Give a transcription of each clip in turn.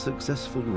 successful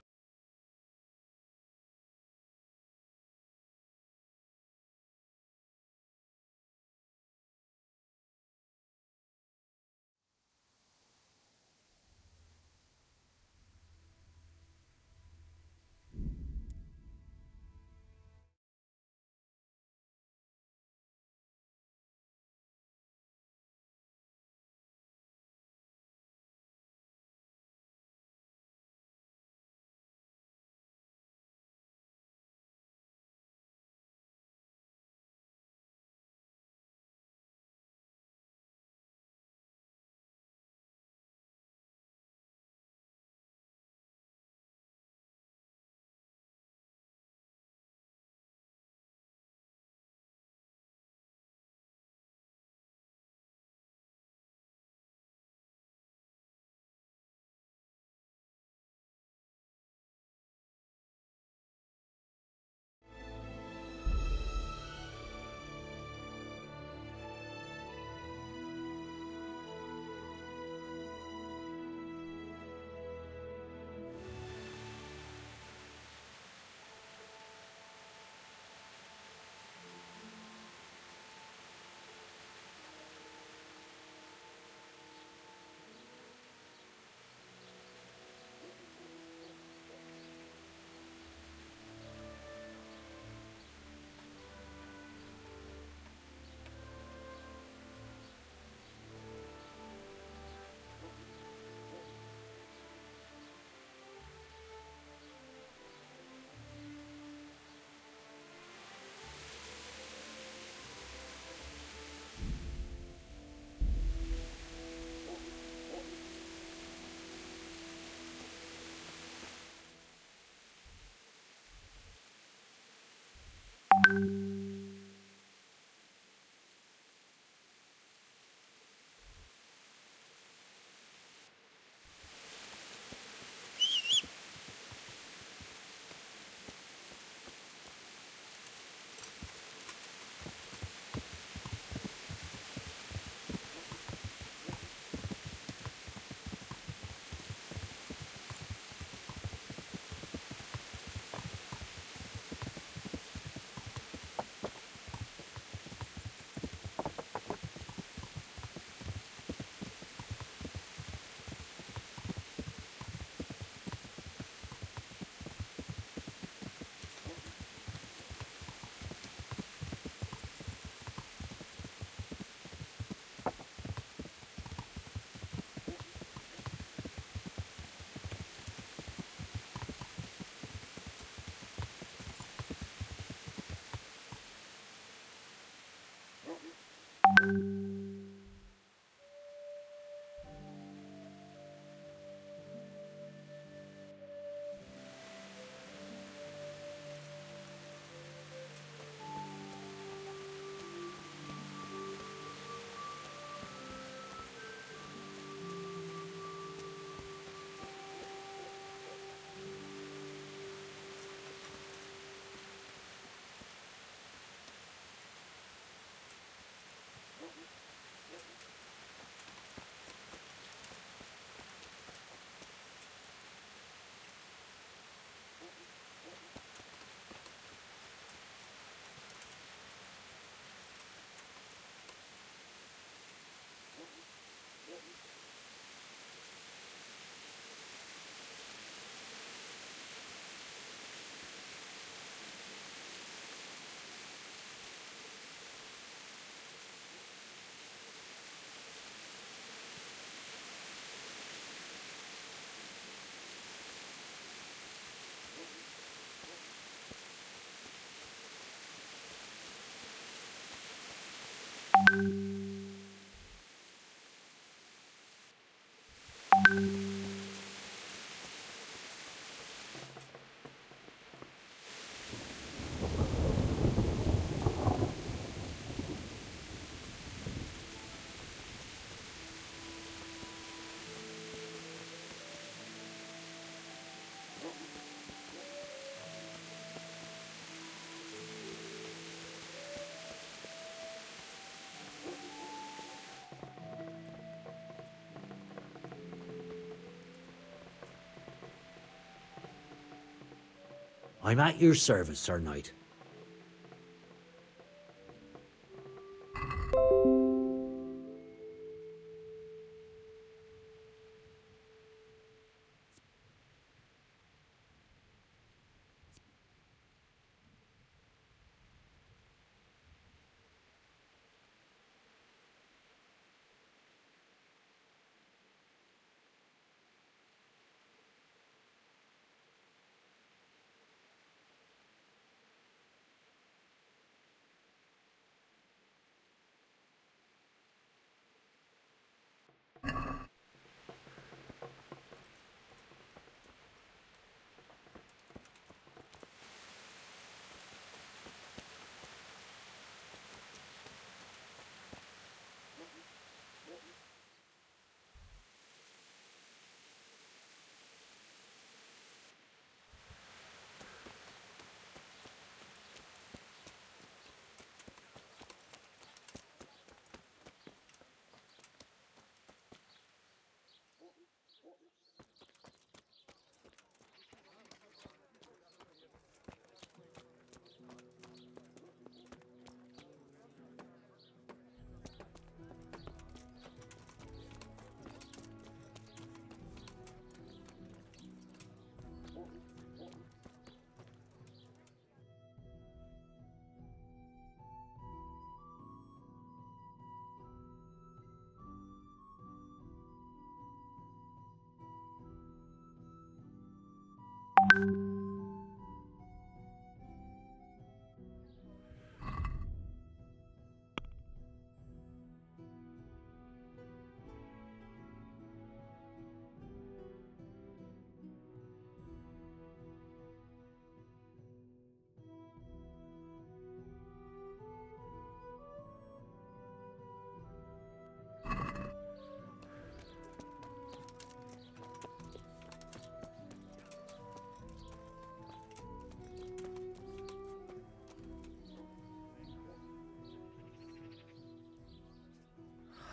I'm at your service, Sir Knight.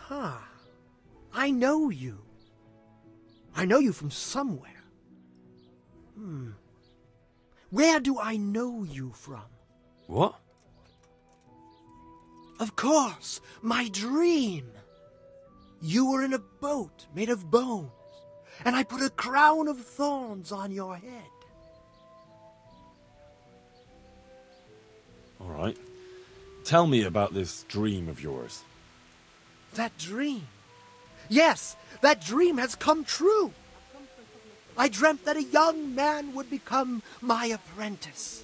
Huh. I know you. I know you from somewhere. Where do I know you from? What? Of course, my dream. You were in a boat made of bones, and I put a crown of thorns on your head. All right. Tell me about this dream of yours. That dream. Yes, that dream has come true. I dreamt that a young man would become my apprentice,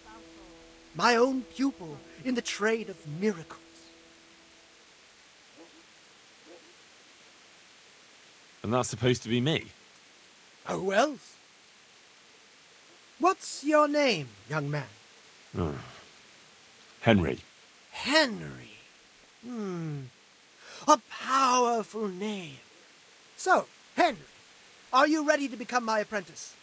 my own pupil in the trade of miracles. And that's supposed to be me? Who else? What's your name, young man? Henry. Henry. A powerful name. So, Henry, are you ready to become my apprentice?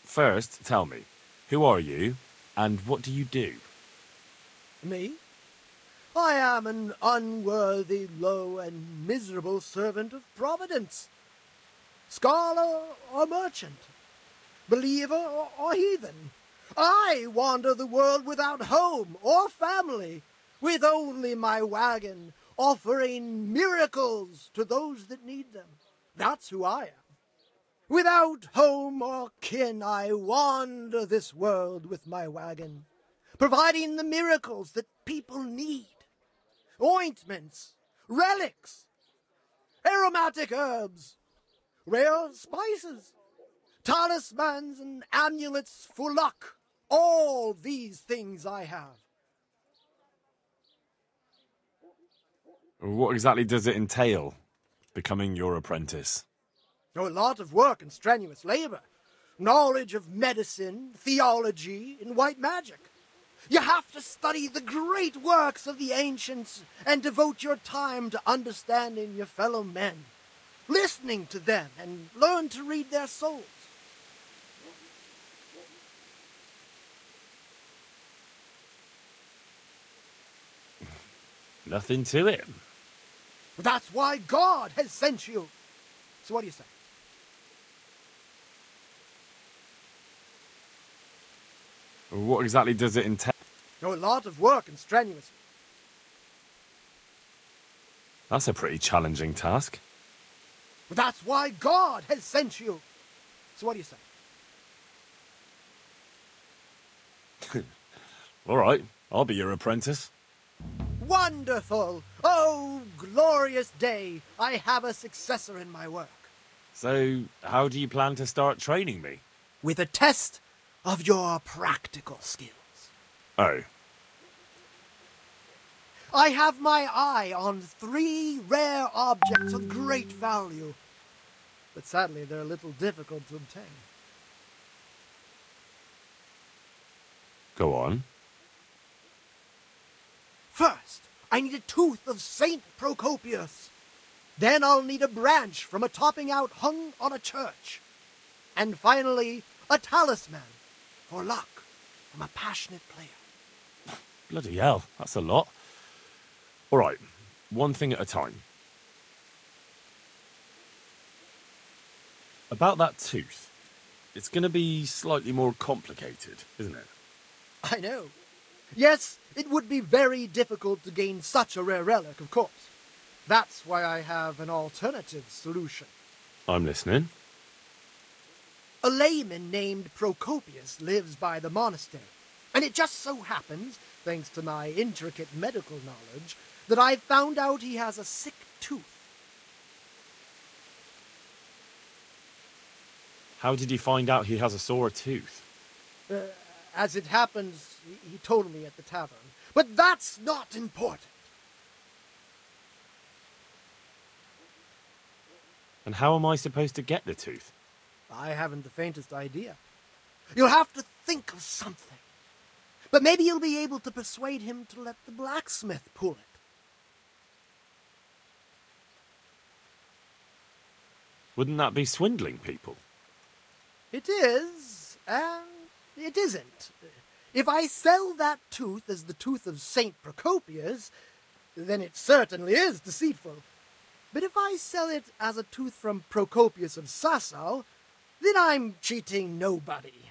First, tell me, who are you, and what do you do? Me? I am an unworthy, low, and miserable servant of Providence. Scholar or merchant, believer or heathen, I wander the world without home or family, with only my wagon, offering miracles to those that need them. That's who I am. Without home or kin, I wander this world with my wagon, providing the miracles that people need. Ointments, relics, aromatic herbs, rare spices, talismans and amulets for luck. All these things I have. What exactly does it entail, becoming your apprentice? A lot of work and strenuous labor. Knowledge of medicine, theology, and white magic. You have to study the great works of the ancients and devote your time to understanding your fellow men, listening to them, and learn to read their souls. Nothing to it. That's why God has sent you. So what do you say? What exactly does it entail? Oh, a lot of work and strenuous. That's a pretty challenging task. But that's why God has sent you. So what do you say? All right, I'll be your apprentice. Wonderful! Oh, glorious day! I have a successor in my work. So, how do you plan to start training me? With a test of your practical skills. Oh, I have my eye on 3 rare objects of great value. But sadly, they're a little difficult to obtain. go on. First, I need a tooth of Saint Procopius. Then I'll need a branch from a topping out hung on a church. And finally, a talisman for luck from a passionate player. Bloody hell, that's a lot. All right, one thing at a time. About that tooth, it's going to be slightly more complicated, isn't it? I know. Yes, it would be very difficult to gain such a rare relic, of course. That's why I have an alternative solution. I'm listening. A layman named Procopius lives by the monastery, and it just so happens, thanks to my intricate medical knowledge, that I've found out he has a sick tooth. How did you find out he has a sore tooth? As it happens, he told me at the tavern. But that's not important. And how am I supposed to get the tooth? I haven't the faintest idea. You'll have to think of something. But maybe you'll be able to persuade him to let the blacksmith pull it. Wouldn't that be swindling people? It is, and it isn't. If I sell that tooth as the tooth of Saint Procopius, then it certainly is deceitful. But if I sell it as a tooth from Procopius of Sasau, then I'm cheating nobody.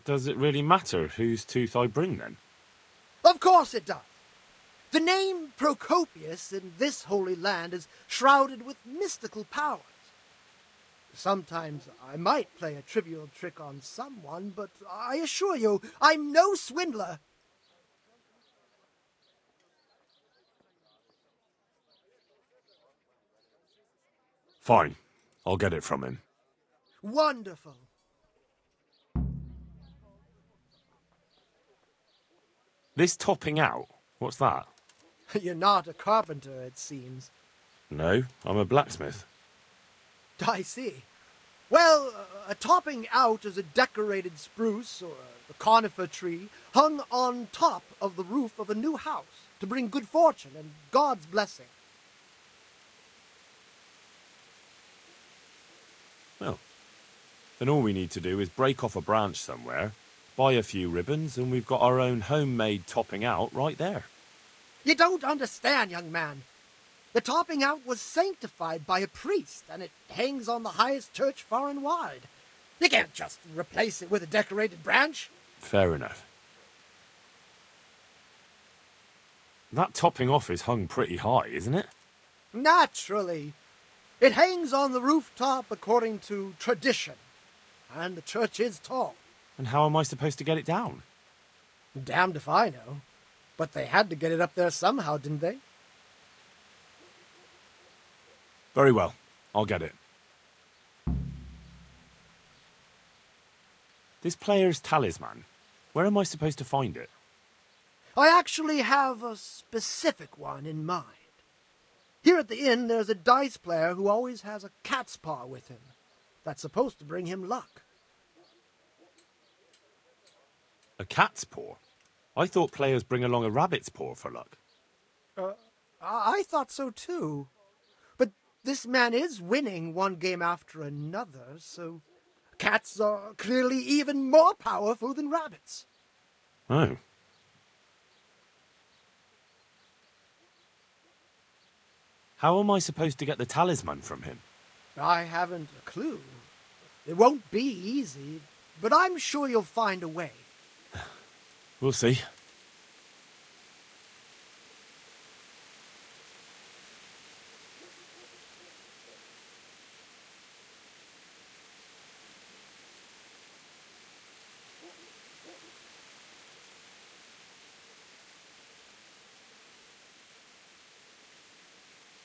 Does it really matter whose tooth I bring then? Of course it does. The name Procopius in this holy land is shrouded with mystical powers. Sometimes I might play a trivial trick on someone, but I assure you, I'm no swindler. Fine, I'll get it from him. Wonderful. This topping out, what's that? You're not a carpenter, it seems. No, I'm a blacksmith. I see. Well, a topping out is a decorated spruce or a conifer tree hung on top of the roof of a new house to bring good fortune and God's blessing. Well, then all we need to do is break off a branch somewhere, buy a few ribbons, and we've got our own homemade topping out right there. You don't understand, young man. The topping out was sanctified by a priest, and it hangs on the highest church far and wide. You can't just replace it with a decorated branch. Fair enough. That topping off is hung pretty high, isn't it? Naturally. It hangs on the rooftop according to tradition, and the church is tall. And how am I supposed to get it down? Damned if I know. But they had to get it up there somehow, didn't they? Very well, I'll get it. This player's talisman, where am I supposed to find it? I actually have a specific one in mind. Here at the inn, there's a dice player who always has a cat's paw with him. That's supposed to bring him luck. A cat's paw? I thought players bring along a rabbit's paw for luck. I thought so too. But this man is winning one game after another, so cats are clearly even more powerful than rabbits. Oh. How am I supposed to get the talisman from him? I haven't a clue. It won't be easy, but I'm sure you'll find a way. We'll see.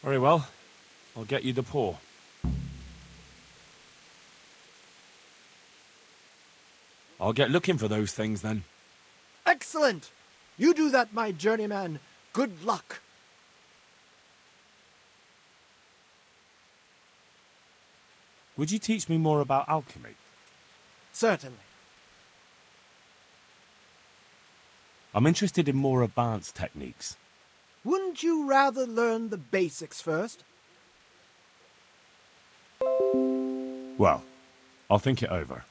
Very well. I'll get you the paw. I'll get looking for those things then. Excellent! You do that, my journeyman. Good luck. Would you teach me more about alchemy? Certainly. I'm interested in more advanced techniques. Wouldn't you rather learn the basics first? Well, I'll think it over.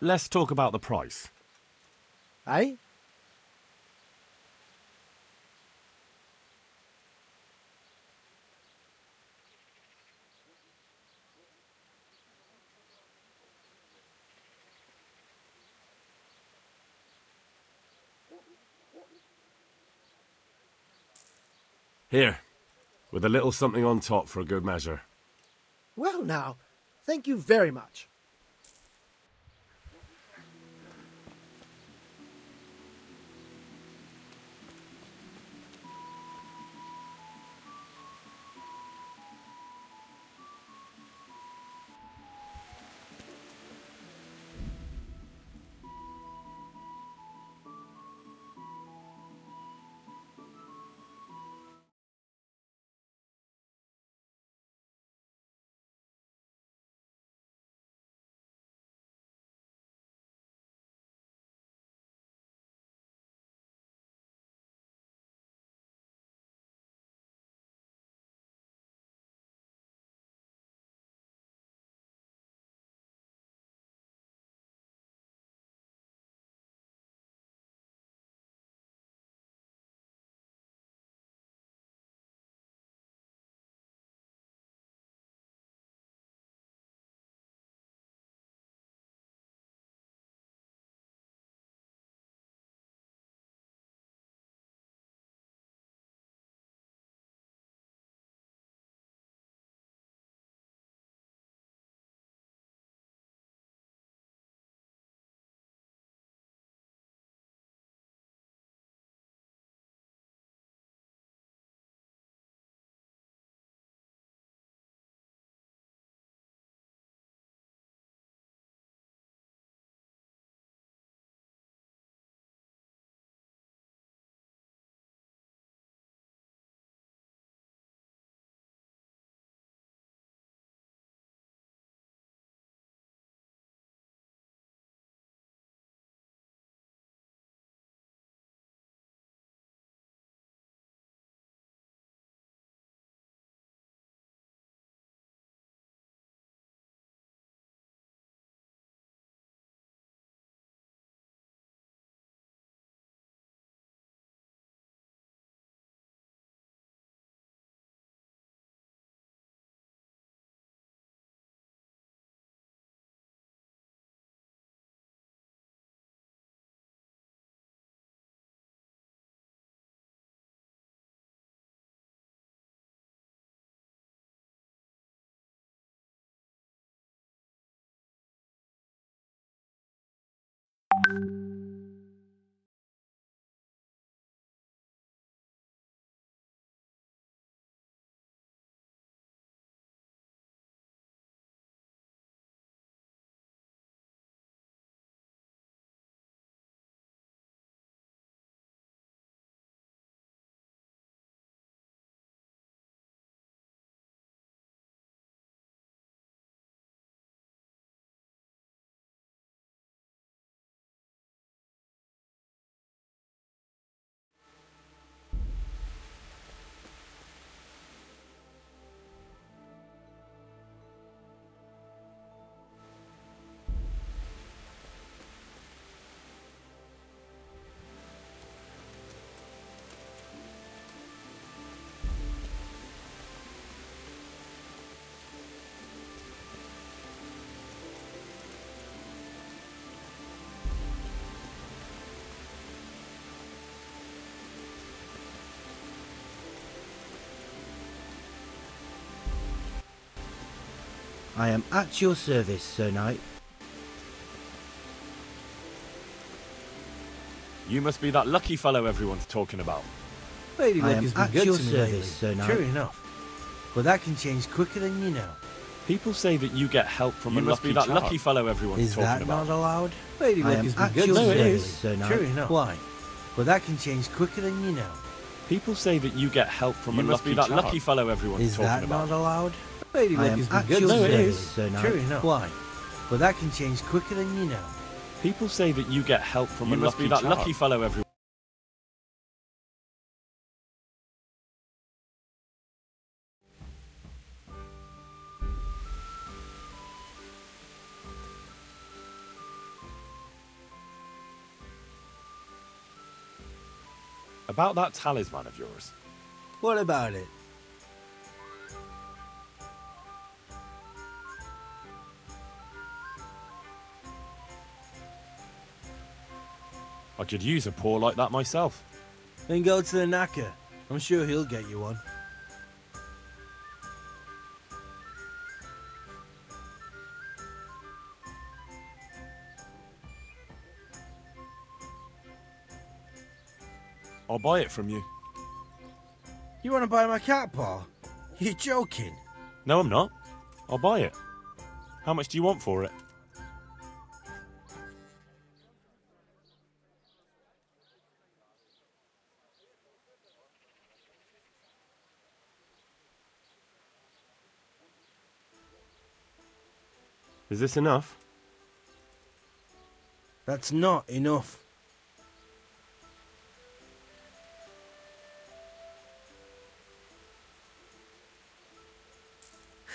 Let's talk about the price. Aye? Here, with a little something on top for a good measure. Well now, thank you very much. I am at your service, Sir Knight. You must be that lucky fellow everyone's talking about. Lady I Luck am has been at good your to me service, lately. Sir Knight. Sure enough. But that can change quicker than you know. People say that you get help from You a must lucky be that charm. lucky fellow everyone's Is talking that about. not allowed? Lady I Luck am has been at good your to me service, lately. Sir Knight. Sure enough. Why? But that can change quicker than you know. People say that you get help from You a must lucky be that charm. lucky fellow everyone's Is talking that about. not allowed? Lady I Luck am has been at good your to me service, lately. Sir Knight. Sure enough. Why? But that can change quicker than you know. People say that you get help from You a must lucky be that charm. lucky fellow everyone. About that talisman of yours. What about it? I could use a paw like that myself. Then go to the knacker. I'm sure he'll get you one. I'll buy it from you. You want to buy my cat paw? You're joking. No, I'm not. I'll buy it. How much do you want for it? Is this enough? That's not enough.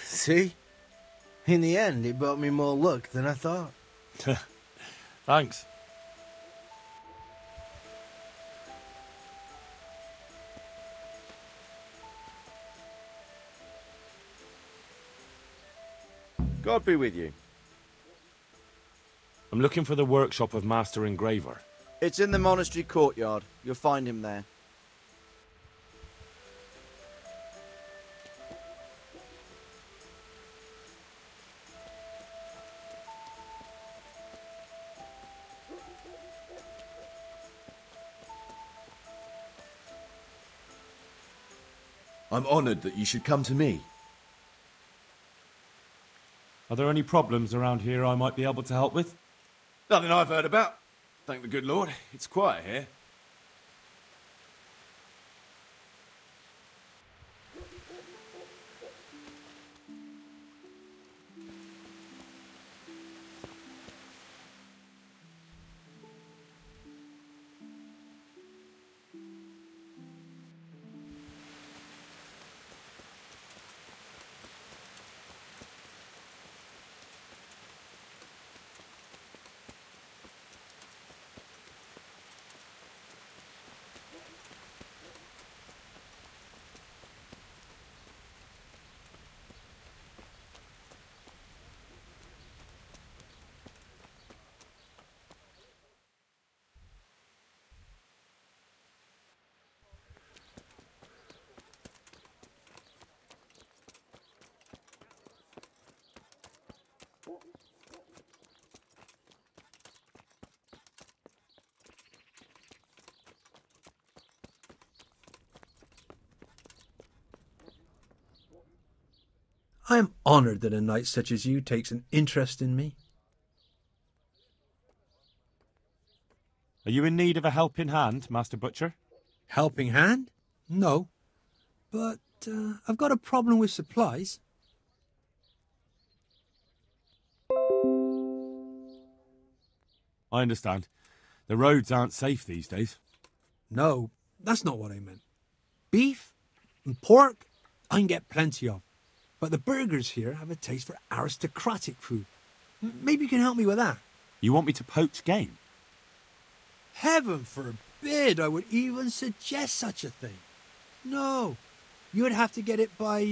See? In the end, it brought me more luck than I thought. Thanks. God be with you. I'm looking for the workshop of Master Engraver. It's in the monastery courtyard. You'll find him there. I'm honoured that you should come to me. Are there any problems around here I might be able to help with? Nothing I've heard about. Thank the good Lord. It's quiet here. I am honoured that a knight such as you takes an interest in me. Are you in need of a helping hand, Master Butcher? Helping hand? No. But I've got a problem with supplies. I understand. The roads aren't safe these days. No, that's not what I meant. Beef and pork, I can get plenty of. But the burgers here have a taste for aristocratic food. Maybe you can help me with that. You want me to poach game? Heaven forbid I would even suggest such a thing. No, you would have to get it by,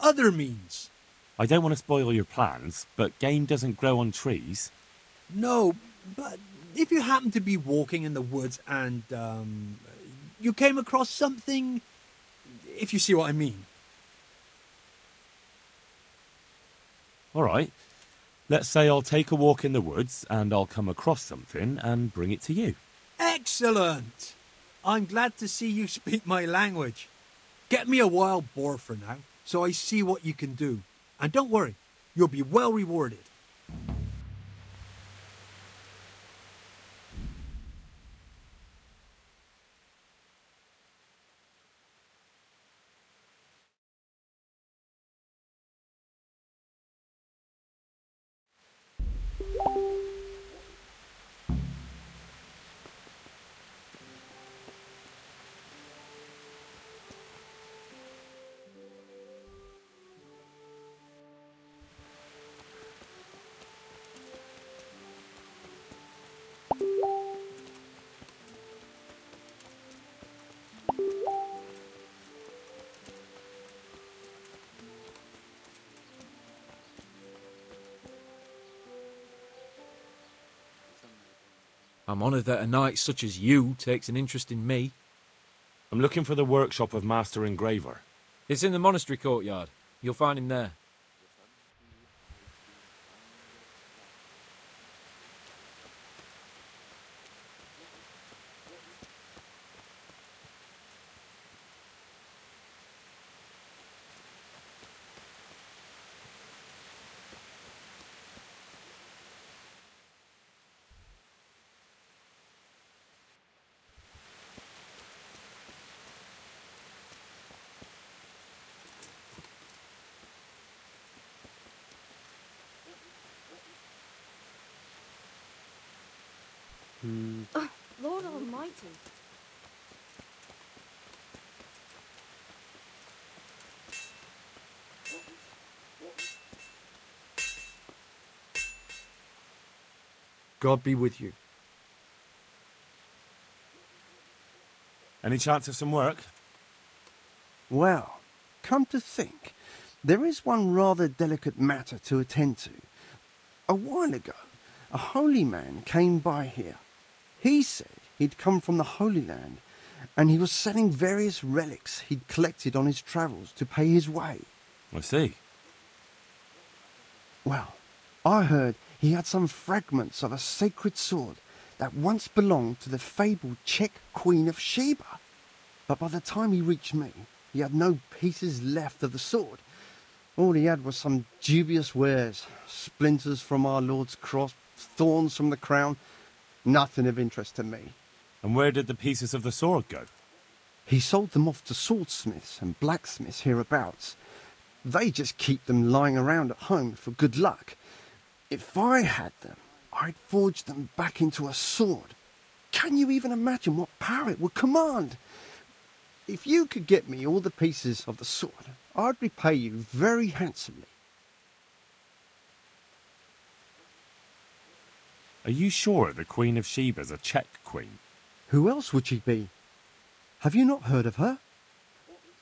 other means. I don't want to spoil your plans, but game doesn't grow on trees. No, but if you happen to be walking in the woods and, you came across something, if you see what I mean. All right. Let's say I'll take a walk in the woods and I'll come across something and bring it to you. Excellent! I'm glad to see you speak my language. Get me a wild boar for now, so I see what you can do. And don't worry, you'll be well rewarded. I'm honoured that a knight such as you takes an interest in me. I'm looking for the workshop of Master Engraver. It's in the monastery courtyard. You'll find him there. Oh, Lord Almighty. God be with you. Any chance of some work? Well, come to think, there is one rather delicate matter to attend to. A while ago, a holy man came by here. He said he'd come from the Holy Land, and he was selling various relics he'd collected on his travels to pay his way. I see. Well, I heard he had some fragments of a sacred sword that once belonged to the fabled Czech Queen of Sheba. But by the time he reached me, he had no pieces left of the sword. All he had was some dubious wares, splinters from our Lord's cross, thorns from the crown, nothing of interest to me. And where did the pieces of the sword go? He sold them off to swordsmiths and blacksmiths hereabouts. They just keep them lying around at home for good luck. If I had them, I'd forge them back into a sword. Can you even imagine what power it would command? If you could get me all the pieces of the sword, I'd repay you very handsomely. Are you sure the Queen of Sheba's a Czech queen? Who else would she be? Have you not heard of her?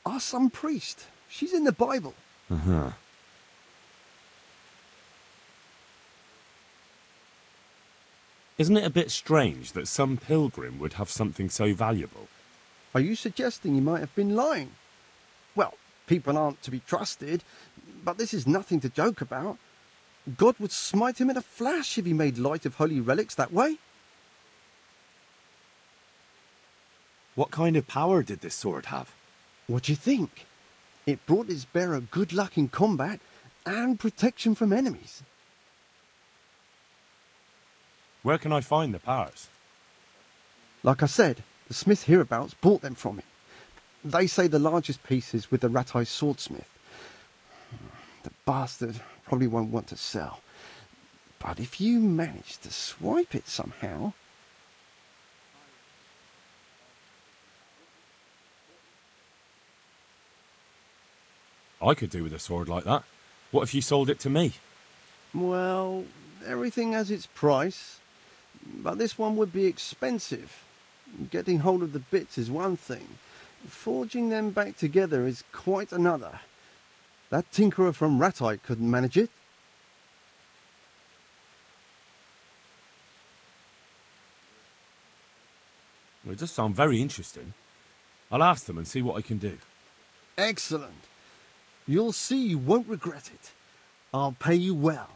Our some priest. She's in the Bible. Uh-huh. Isn't it a bit strange that some pilgrim would have something so valuable? Are you suggesting he might have been lying? Well, people aren't to be trusted, but this is nothing to joke about. God would smite him in a flash if he made light of holy relics that way. What kind of power did this sword have? What do you think? It brought its bearer good luck in combat and protection from enemies. Where can I find the powers? Like I said, the smith hereabouts bought them from him. They say the largest piece is with the Ratai swordsmith. The bastard probably won't want to sell. But if you manage to swipe it somehow... I could do with a sword like that. What if you sold it to me? Well, everything has its price. But this one would be expensive. Getting hold of the bits is one thing. Forging them back together is quite another. That tinkerer from Ratai couldn't manage it. Well, it does sound very interesting. I'll ask them and see what I can do. Excellent. You'll see you won't regret it. I'll pay you well.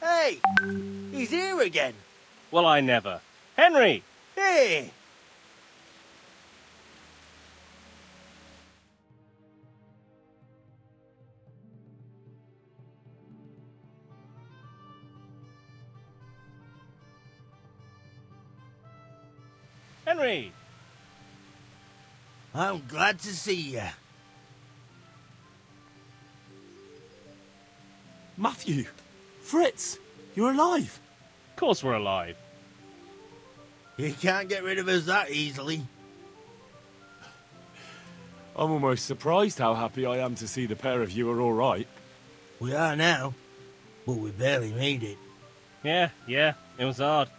Hey! He's here again! Well, I never. Henry! Hey! Henry! I'm glad to see you. Matthew! Fritz! You're alive! Of course we're alive. You can't get rid of us that easily. I'm almost surprised how happy I am to see the pair of you are all right. We are now, but we barely made it. Yeah, it was hard.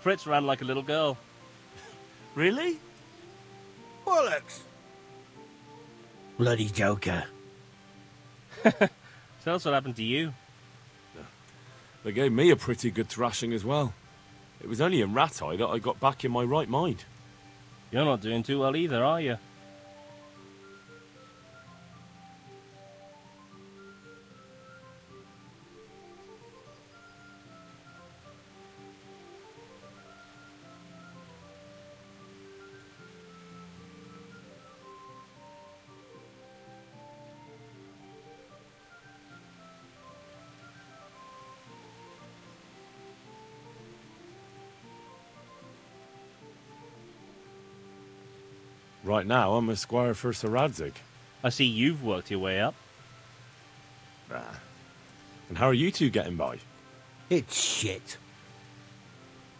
Fritz ran like a little girl. Really? Bollocks! Bloody joker. Tell us what happened to you. They gave me a pretty good thrashing as well. It was only in Ratai that I got back in my right mind. You're not doing too well either, are you? Right now, I'm a squire for Sir Radzig. I see you've worked your way up. And how are you two getting by? It's shit.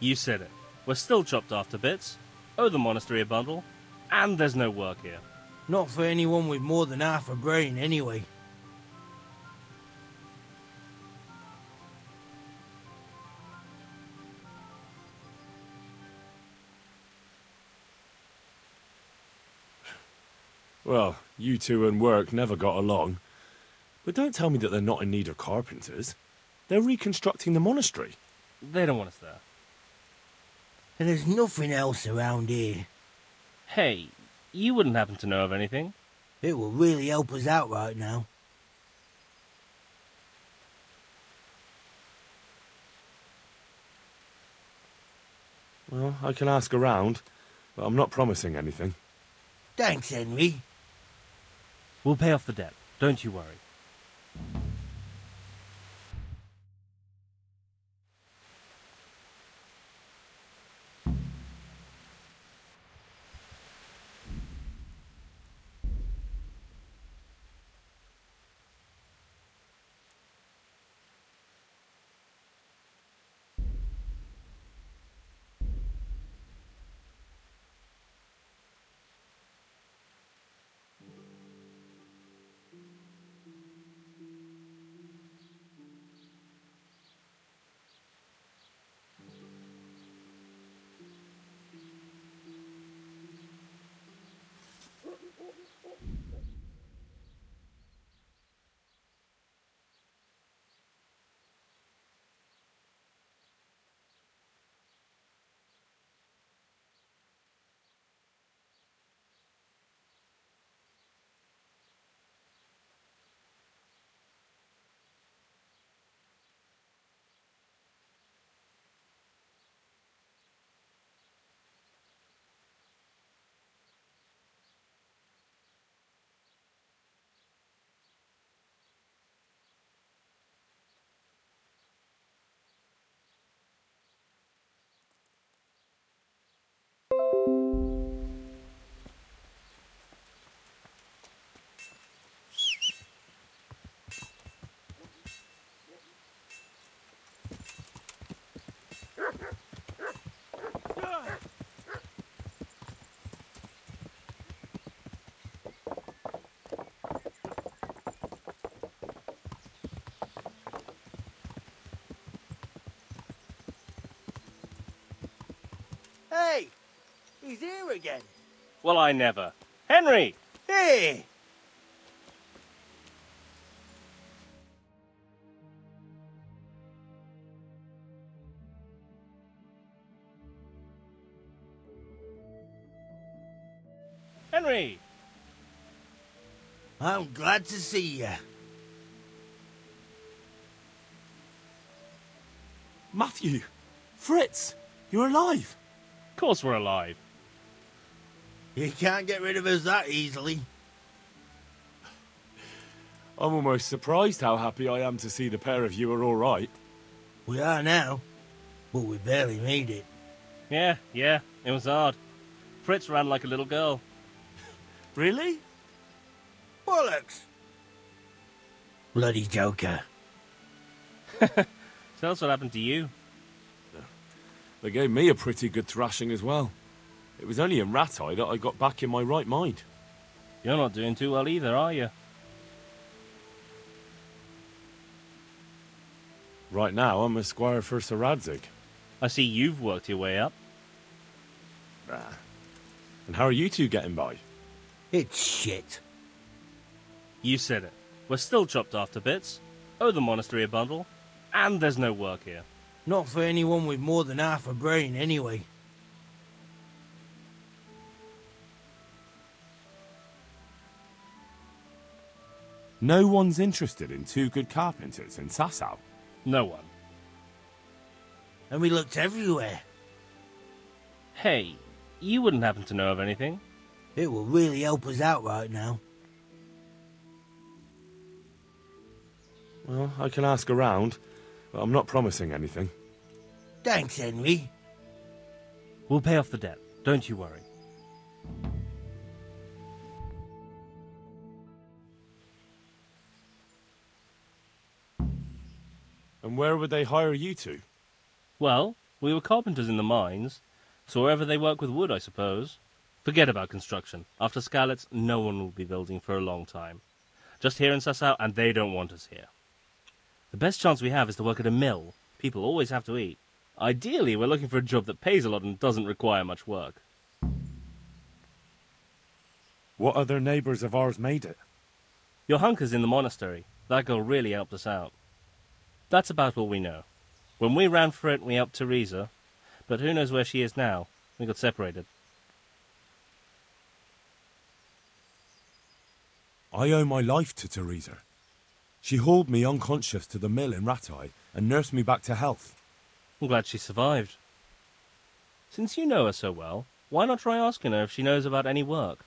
You said it. We're still chopped off to bits, owe the monastery a bundle, and there's no work here. Not for anyone with more than half a brain, anyway. Well, you two and work never got along. But don't tell me that they're not in need of carpenters. They're reconstructing the monastery. They don't want us there. And there's nothing else around here. Hey, you wouldn't happen to know of anything? It will really help us out right now. Well, I can ask around, but I'm not promising anything. Thanks, Henry. We'll pay off the debt. Don't you worry. Hey! He's here again. Well, I never. Henry! Hey! Henry! I'm glad to see you. Matthew! Fritz! You're alive! Of course we're alive. You can't get rid of us that easily. I'm almost surprised how happy I am to see the pair of you are all right. We are now, but we barely made it. Yeah, it was hard. Fritz ran like a little girl. Really? Bollocks! Bloody joker. Tell us what happened to you. They gave me a pretty good thrashing as well. It was only in Rat-Eye that I got back in my right mind. You're not doing too well either, are you? Right now, I'm a squire for Sir Radzig. I see you've worked your way up. And how are you two getting by? It's shit. You said it. We're still chopped off to bits. Owe the monastery a bundle. And there's no work here. Not for anyone with more than half a brain, anyway. No one's interested in two good carpenters in Sasau. No one. And we looked everywhere. Hey, you wouldn't happen to know of anything? It will really help us out right now. Well, I can ask around, but I'm not promising anything. Thanks, Henry. We'll pay off the debt. Don't you worry. And where would they hire you to? Well, we were carpenters in the mines, so wherever they work with wood, I suppose. Forget about construction. After Skalitz, no one will be building for a long time. Just here in Sasau, and they don't want us here. The best chance we have is to work at a mill. People always have to eat. Ideally, we're looking for a job that pays a lot and doesn't require much work. What other neighbours of ours made it? Your hunker's in the monastery. That girl really helped us out. That's about all we know. When we ran for it, we helped Teresa, but who knows where she is now? We got separated. I owe my life to Teresa. She hauled me unconscious to the mill in Rattay and nursed me back to health. I'm glad she survived. Since you know her so well, why not try asking her if she knows about any work?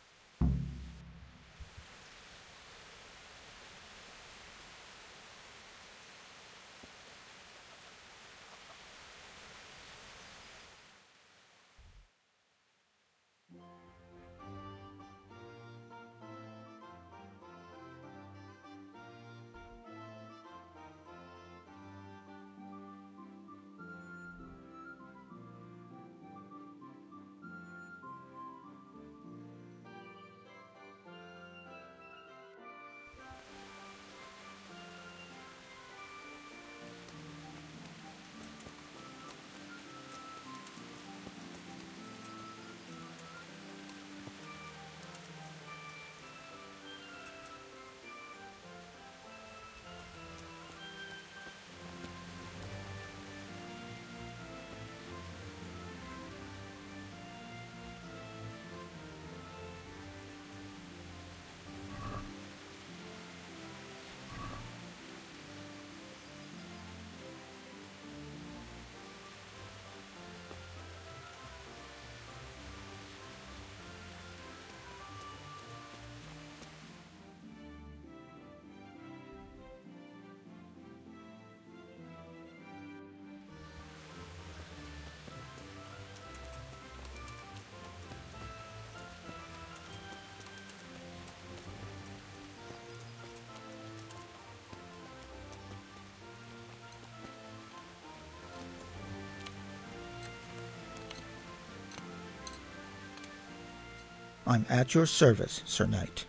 I'm at your service, Sir Knight.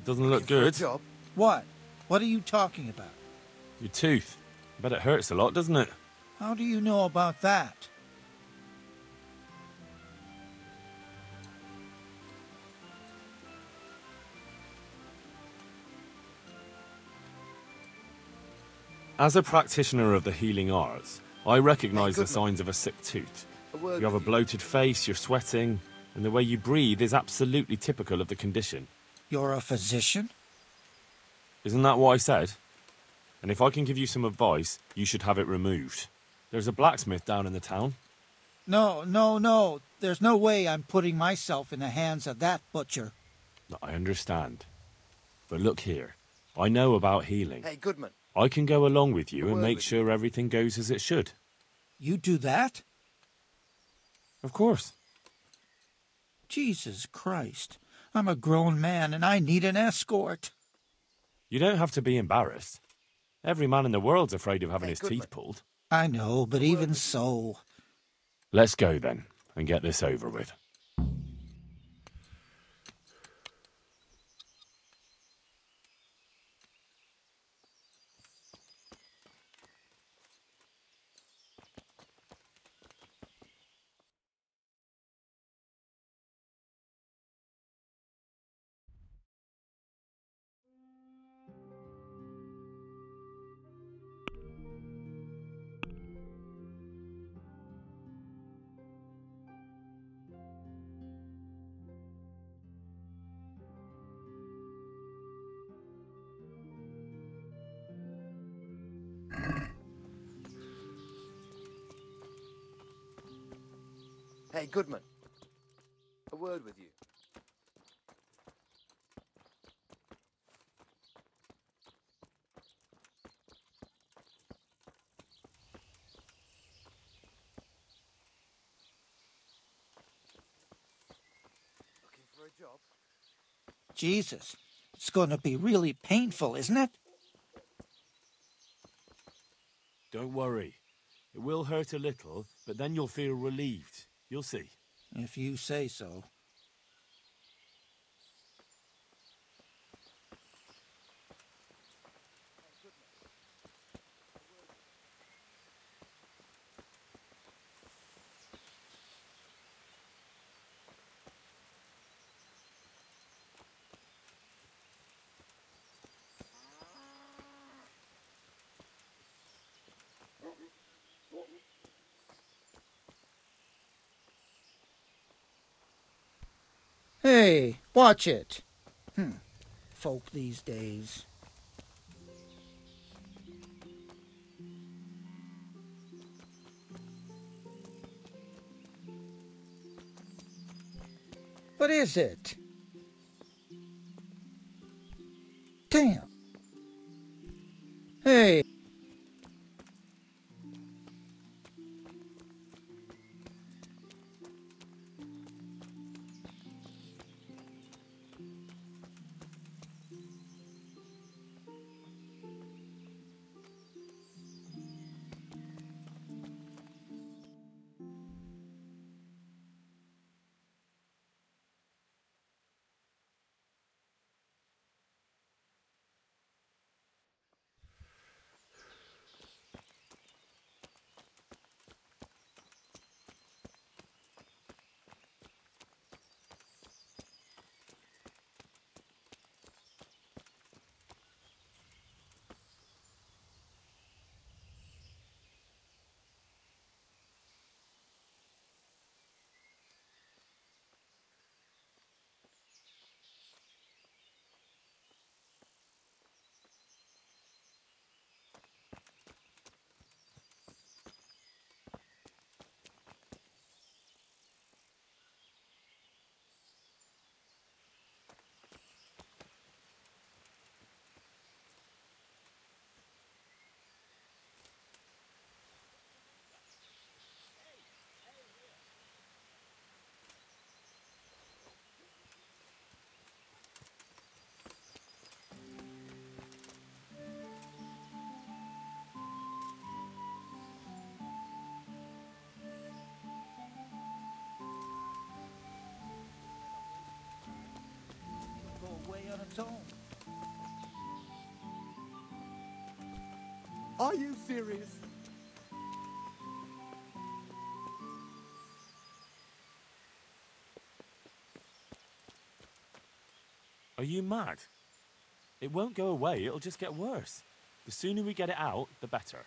Doesn't look good. What? What are you talking about? Your tooth. I bet it hurts a lot, doesn't it? How do you know about that? As a practitioner of the healing arts, I recognise the signs of a sick tooth. You have a bloated face, you're sweating, and the way you breathe is absolutely typical of the condition. You're a physician? Isn't that what I said? And if I can give you some advice, you should have it removed. There's a blacksmith down in the town. No. There's no way I'm putting myself in the hands of that butcher. I understand. But look here, I know about healing. Hey, Goodman. I can go along with you and make sure everything goes as it should. You do that? Of course. Jesus Christ. I'm a grown man and I need an escort. You don't have to be embarrassed. Every man in the world's afraid of having his teeth pulled. I know, but even so... Let's go then, and get this over with. Hey, Goodman. A word with you. Looking for a job? Jesus, it's going to be really painful, isn't it? Don't worry. It will hurt a little, but then you'll feel relieved. You'll see. If you say so. Hey, watch it. Folk these days. What is it? Damn. Hey. Go away on its own. Are you serious? Are you mad? It won't go away, it'll just get worse. The sooner we get it out, the better.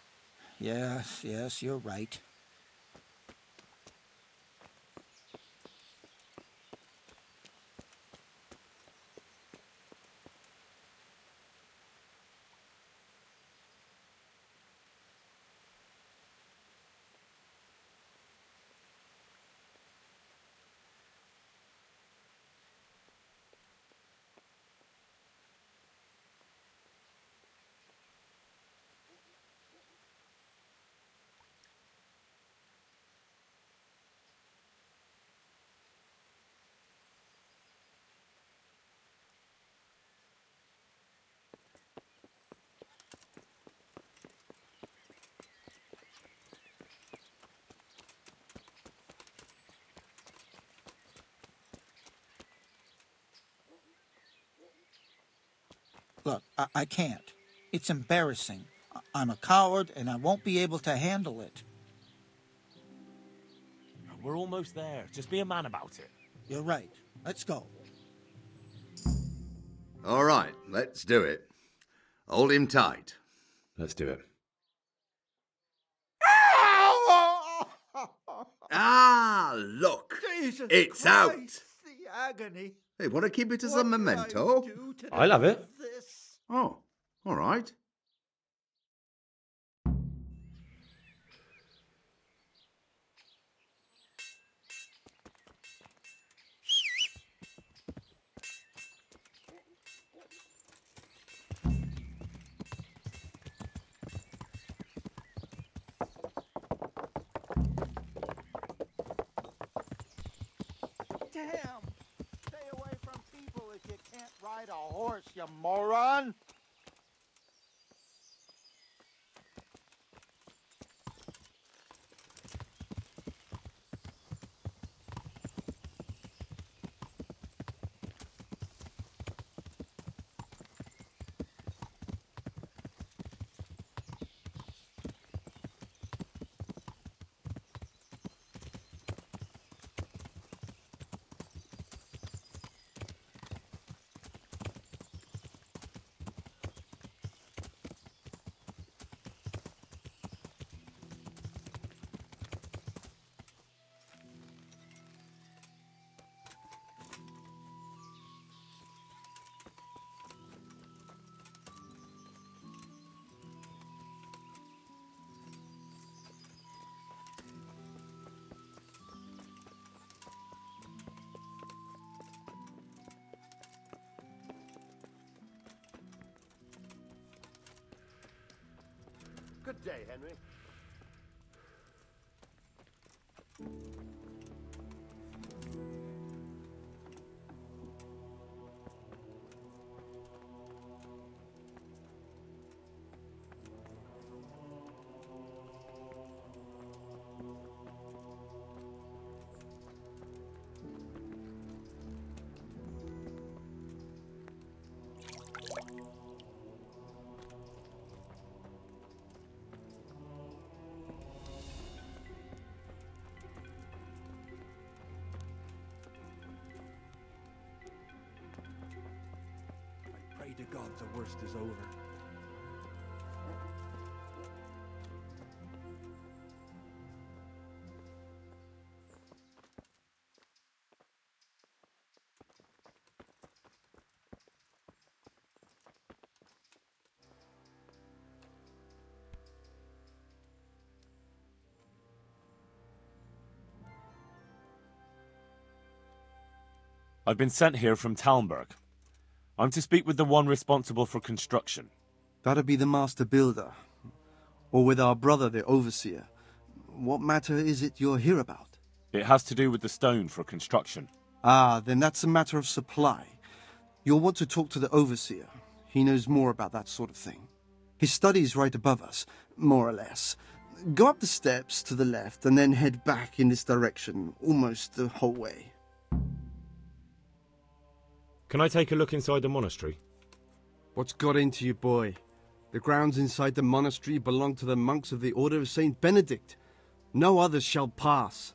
Yes, you're right. Look, I can't. It's embarrassing. I'm a coward, and I won't be able to handle it. We're almost there. Just be a man about it. You're right. Let's go. All right, let's do it. Hold him tight. Let's do it. Ah, look. Jesus it's Christ, out. The agony. Hey, want to keep it as a What memento? did I do to I love it. deserve this? Oh, all right. Damn! Stay away from people if you can't ride a horse, you moron! Good day, Henry. Pray to God the worst is over. I've been sent here from Talmberg. I'm to speak with the one responsible for construction. That'd be the master builder. Or with our brother, the overseer. What matter is it you're here about? It has to do with the stone for construction. Ah, then that's a matter of supply. You'll want to talk to the overseer. He knows more about that sort of thing. His study's right above us, more or less. Go up the steps to the left and then head back in this direction, almost the whole way. Can I take a look inside the monastery? What's got into you, boy? The grounds inside the monastery belong to the monks of the Order of Saint Benedict. No others shall pass.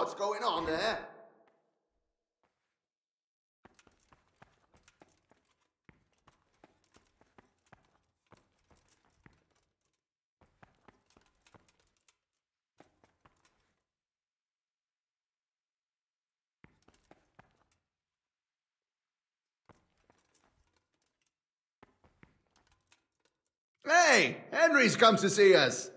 What's going on there? Hey, Henry's come to see us.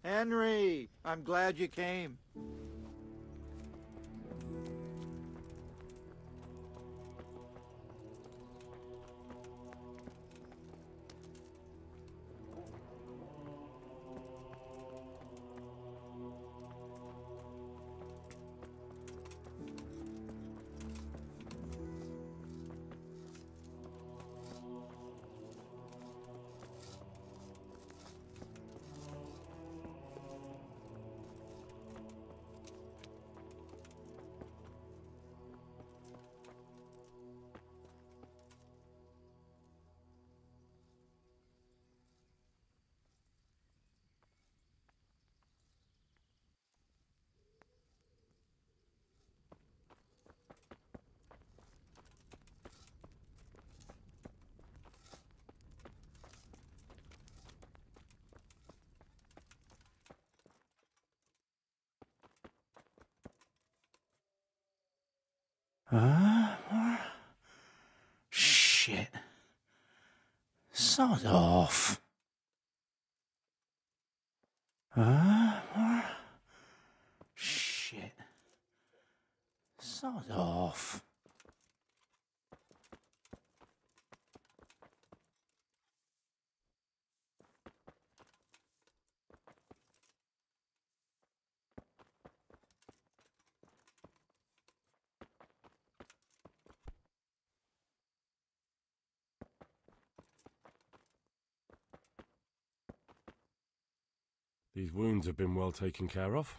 Henry, I'm glad you came. Sod off. Shit. Sod off. These wounds have been well taken care of.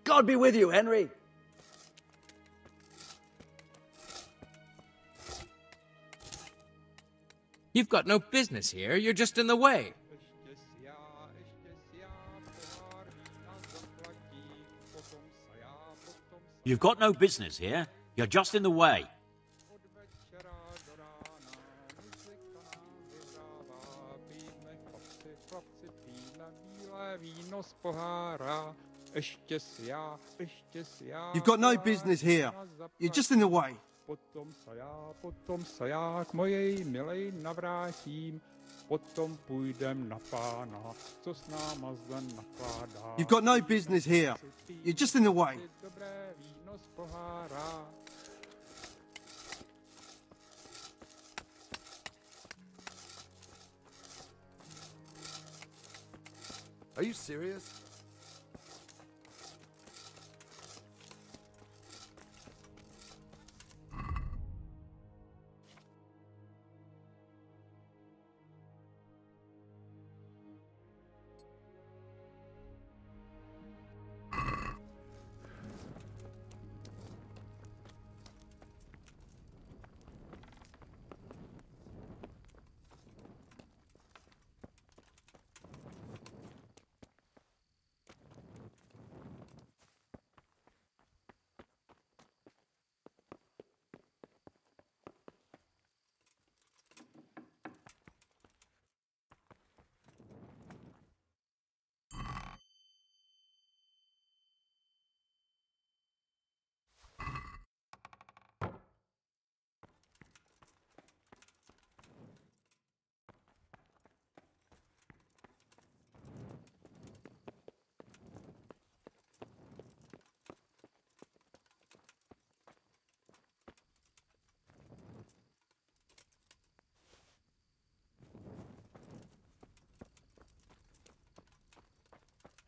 God be with you, Henry. You've got no business here. You're just in the way. You've got no business here. You're just in the way. You've got no business here. You're just in the way. Potom se já k mojej milej navrátím, potom půjdem na pána, co s náma zde nakládá. You've got no business here. You're just in the way. Dobré víno z pohára. Are you serious?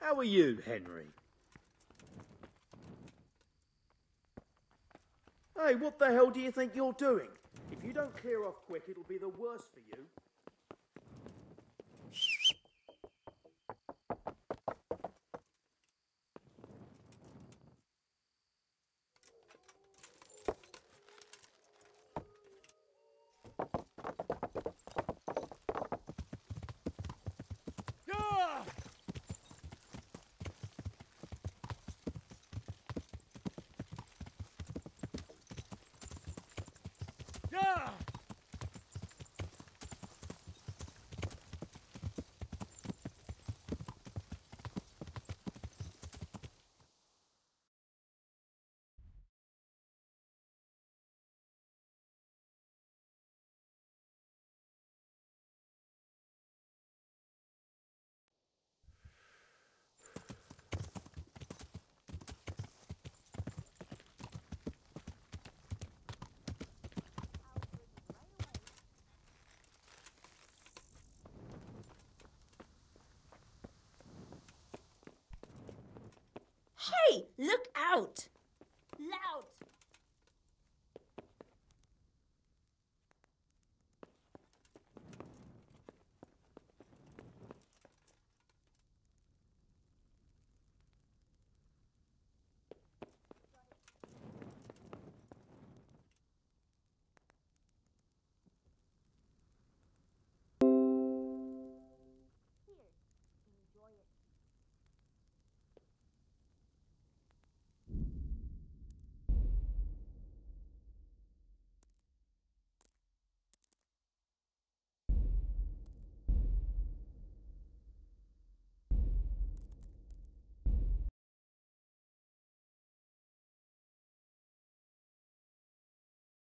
How are you, Henry? Hey, what the hell do you think you're doing? If you don't clear off quick, it'll be the worse for you. Hey, look out!